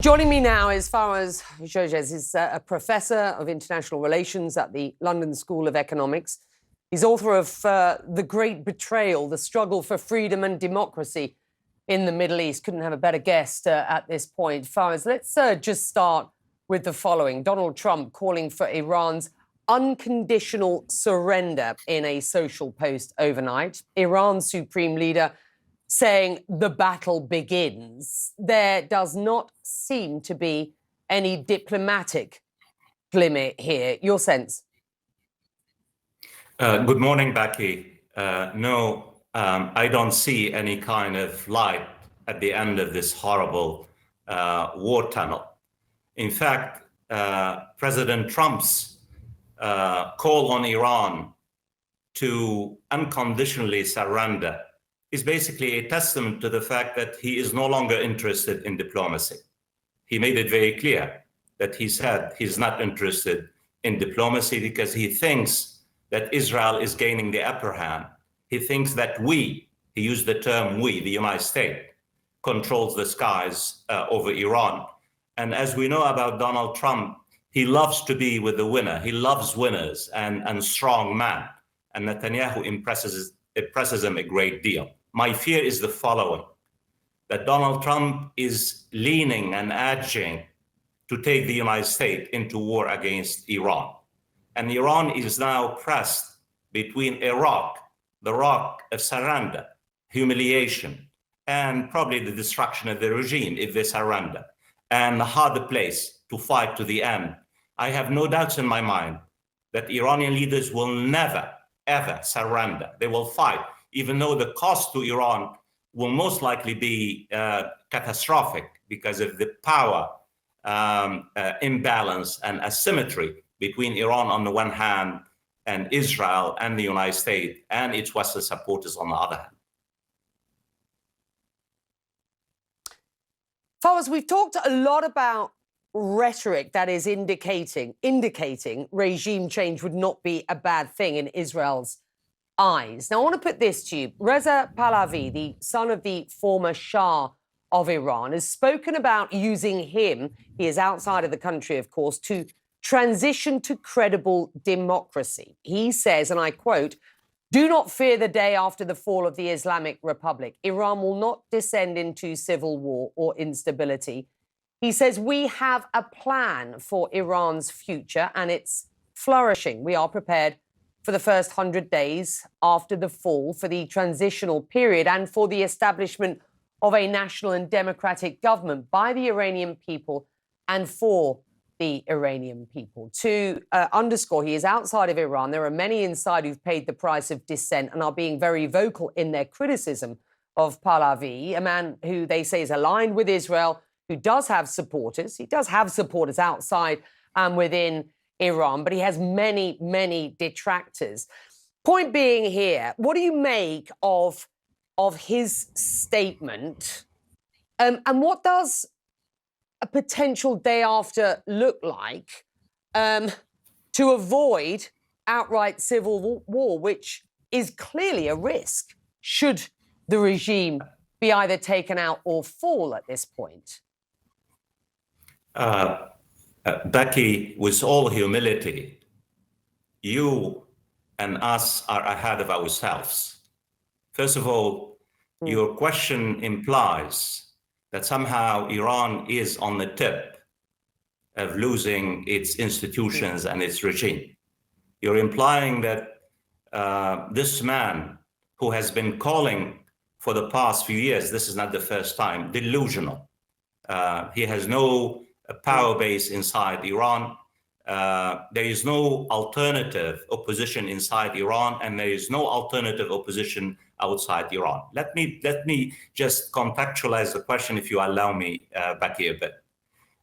Joining me now is Fawaz Gerges. He's a professor of international relations at the London School of Economics. He's author of The Great Betrayal, The Struggle for Freedom and Democracy in the Middle East. Couldn't have a better guest at this point. Fawaz, let's just start with the following. Donald Trump calling for Iran's unconditional surrender in a social post overnight. Iran's supreme leader saying the battle begins. There does not seem to be any diplomatic glimmer here. Your sense? Good morning, Becky. No, I don't see any kind of light at the end of this horrible war tunnel. In fact, President Trump's call on Iran to unconditionally surrender is basically a testament to the fact that he is no longer interested in diplomacy. He made it very clear that he said he's not interested in diplomacy because he thinks that Israel is gaining the upper hand. He thinks that he used the term we, the United States, controls the skies over Iran. And as we know about Donald Trump, he loves to be with the winner. He loves winners and strong men. And Netanyahu impresses him a great deal. My fear is the following, that Donald Trump is leaning and urging to take the United States into war against Iran. And Iran is now pressed between a rock, the rock of surrender, humiliation, and probably the destruction of the regime if they surrender, and a harder place to fight to the end. I have no doubts in my mind that Iranian leaders will never, ever surrender. They will fight, even though the cost to Iran will most likely be catastrophic because of the power imbalance and asymmetry between Iran on the one hand and Israel and the United States and its Western supporters on the other hand. Fawaz, we've talked a lot about rhetoric that is indicating regime change would not be a bad thing in Israel's eyes. Now, I want to put this to you. Reza Pahlavi, the son of the former Shah of Iran, has spoken about using him, he is outside of the country, of course, to transition to credible democracy. He says, and I quote, "Do not fear the day after the fall of the Islamic Republic. Iran will not descend into civil war or instability." He says, "We have a plan for Iran's future and it's flourishing. We are prepared for the first 100 days after the fall, for the transitional period, and for the establishment of a national and democratic government by the Iranian people and for the Iranian people." To underscore, he is outside of Iran. There are many inside who've paid the price of dissent and are being very vocal in their criticism of Pahlavi, a man who they say is aligned with Israel, who does have supporters. He does have supporters outside and within Iran, but he has many, many detractors. Point being here, what do you make of his statement? And what does a potential day after look like to avoid outright civil war, which is clearly a risk should the regime be either taken out or fall at this point? Becky, with all humility, you and us are ahead of ourselves. First of all, your question implies that somehow Iran is on the tip of losing its institutions and its regime. You're implying that this man who has been calling for the past few years, this is not the first time, delusional. He has no power base inside Iran. There is no alternative opposition inside Iran, and there is no alternative opposition outside Iran. Let me just contextualize the question, if you allow me, Becky, a bit.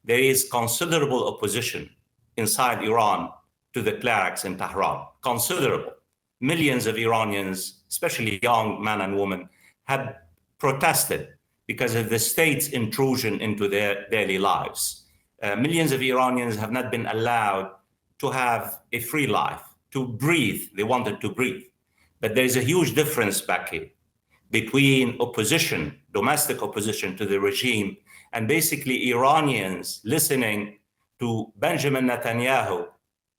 There is considerable opposition inside Iran to the clerics in Tehran. Considerable. Millions of Iranians, especially young men and women, have protested because of the state's intrusion into their daily lives. Millions of Iranians have not been allowed to have a free life, to breathe. They wanted to breathe. But there is a huge difference, Becky, between opposition, domestic opposition to the regime, and basically Iranians listening to Benjamin Netanyahu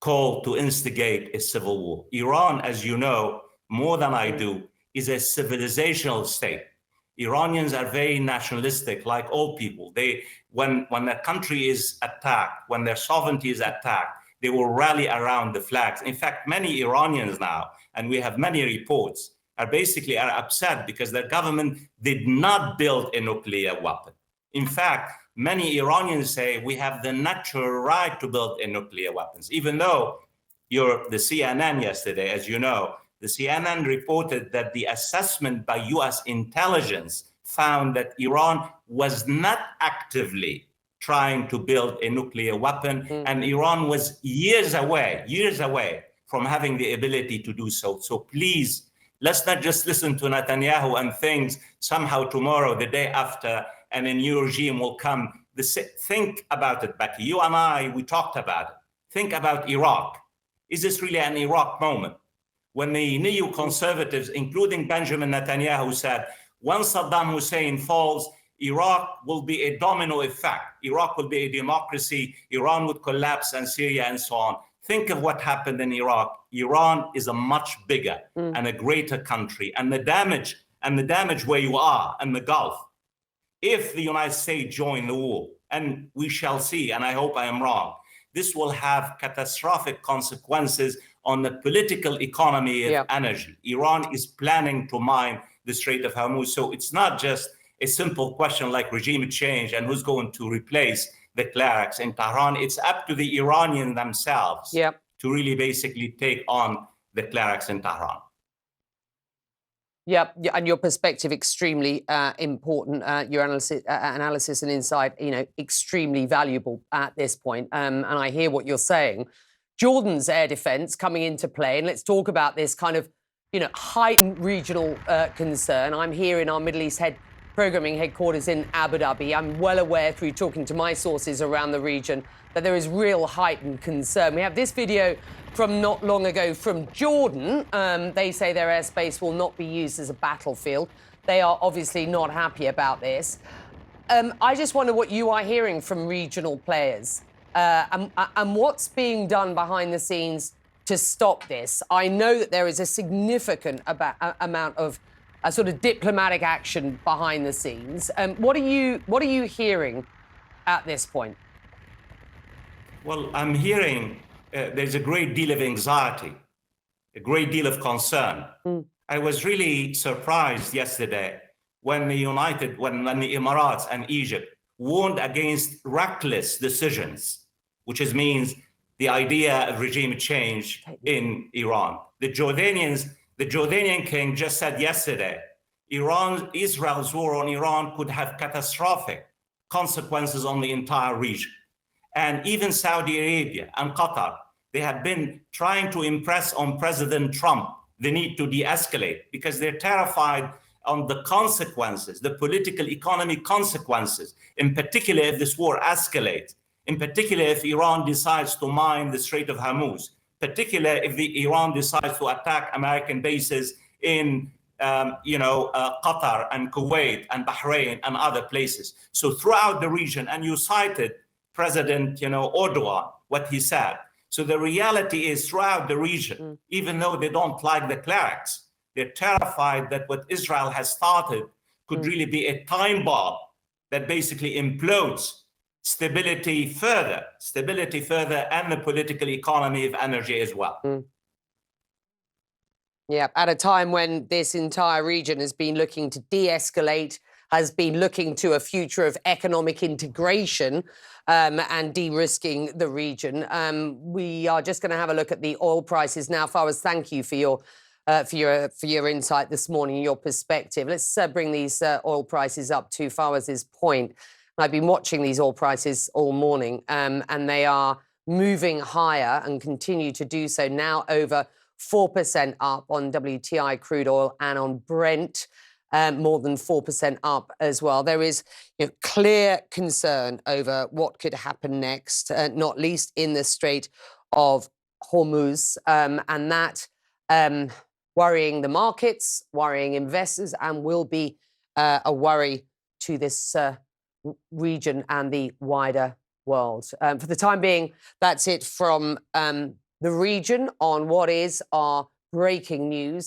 call to instigate a civil war. Iran, as you know, more than I do, is a civilizational state. Iranians are very nationalistic, like all people. When a country is attacked, when their sovereignty is attacked, they will rally around the flags. In fact, many Iranians now, and we have many reports, are upset because their government did not build a nuclear weapon. In fact, many Iranians say we have the natural right to build a nuclear weapons, even though the CNN yesterday, as you know, the CNN reported that the assessment by US intelligence found that Iran was not actively trying to build a nuclear weapon, and Iran was years away from having the ability to do so. So please, let's not just listen to Netanyahu and think somehow tomorrow, the day after, and a new regime will come. Think about it, Becky. You and I, we talked about it. Think about Iraq. Is this really an Iraq moment? When the neoconservatives, including Benjamin Netanyahu, said, once Saddam Hussein falls, Iraq will be a domino effect. Iraq will be a democracy. Iran would collapse, and Syria, and so on. Think of what happened in Iraq. Iran is a much bigger and a greater country. And the damage where you are in the Gulf, if the United States join the war, and we shall see, and I hope I am wrong, this will have catastrophic consequences on the political economy of energy. Iran is planning to mine the Strait of Hormuz. So it's not just a simple question like regime change and who's going to replace the clerics in Tehran. It's up to the Iranians themselves to really basically take on the clerics in Tehran. Yeah, and your perspective extremely important. Your analysis and insight, extremely valuable at this point. And I hear what you're saying. Jordan's air defense coming into play, and let's talk about this kind of, heightened regional concern. I'm here in our Middle East programming headquarters in Abu Dhabi. I'm well aware through talking to my sources around the region that there is real heightened concern. We have this video from not long ago from Jordan. They say their airspace will not be used as a battlefield. They are obviously not happy about this. I just wonder what you are hearing from regional players and what's being done behind the scenes to stop this. I know that there is a significant amount of sort of diplomatic action behind the scenes. What are you hearing at this point? Well, I'm hearing there's a great deal of anxiety, a great deal of concern. I was really surprised yesterday when the Emirates and Egypt warned against reckless decisions, which means the idea of regime change in Iran. The Jordanian king just said yesterday, Israel's war on Iran could have catastrophic consequences on the entire region. And even Saudi Arabia and Qatar, they have been trying to impress on President Trump the need to de-escalate because they're terrified on the consequences, the political economy consequences, in particular if this war escalates, in particular if Iran decides to mine the Strait of Hormuz, particularly if Iran decides to attack American bases in Qatar and Kuwait and Bahrain and other places. So throughout the region, and you cited President Erdogan, what he said. So the reality is throughout the region, even though they don't like the clerics, they're terrified that what Israel has started could really be a time bomb that basically implodes stability further, and the political economy of energy as well. Yeah, at a time when this entire region has been looking to de-escalate, has been looking to a future of economic integration and de-risking the region. We are just going to have a look at the oil prices now. Fawaz, thank you for your insight this morning, your perspective. Let's bring these oil prices up to Fawaz's point. I've been watching these oil prices all morning, and they are moving higher and continue to do so, now over 4% up on WTI crude oil, and on Brent, more than 4% up as well. There is clear concern over what could happen next, not least in the Strait of Hormuz, and that worrying the markets, worrying investors, and will be a worry to this region and the wider world. For the time being, that's it from the region on what is our breaking news.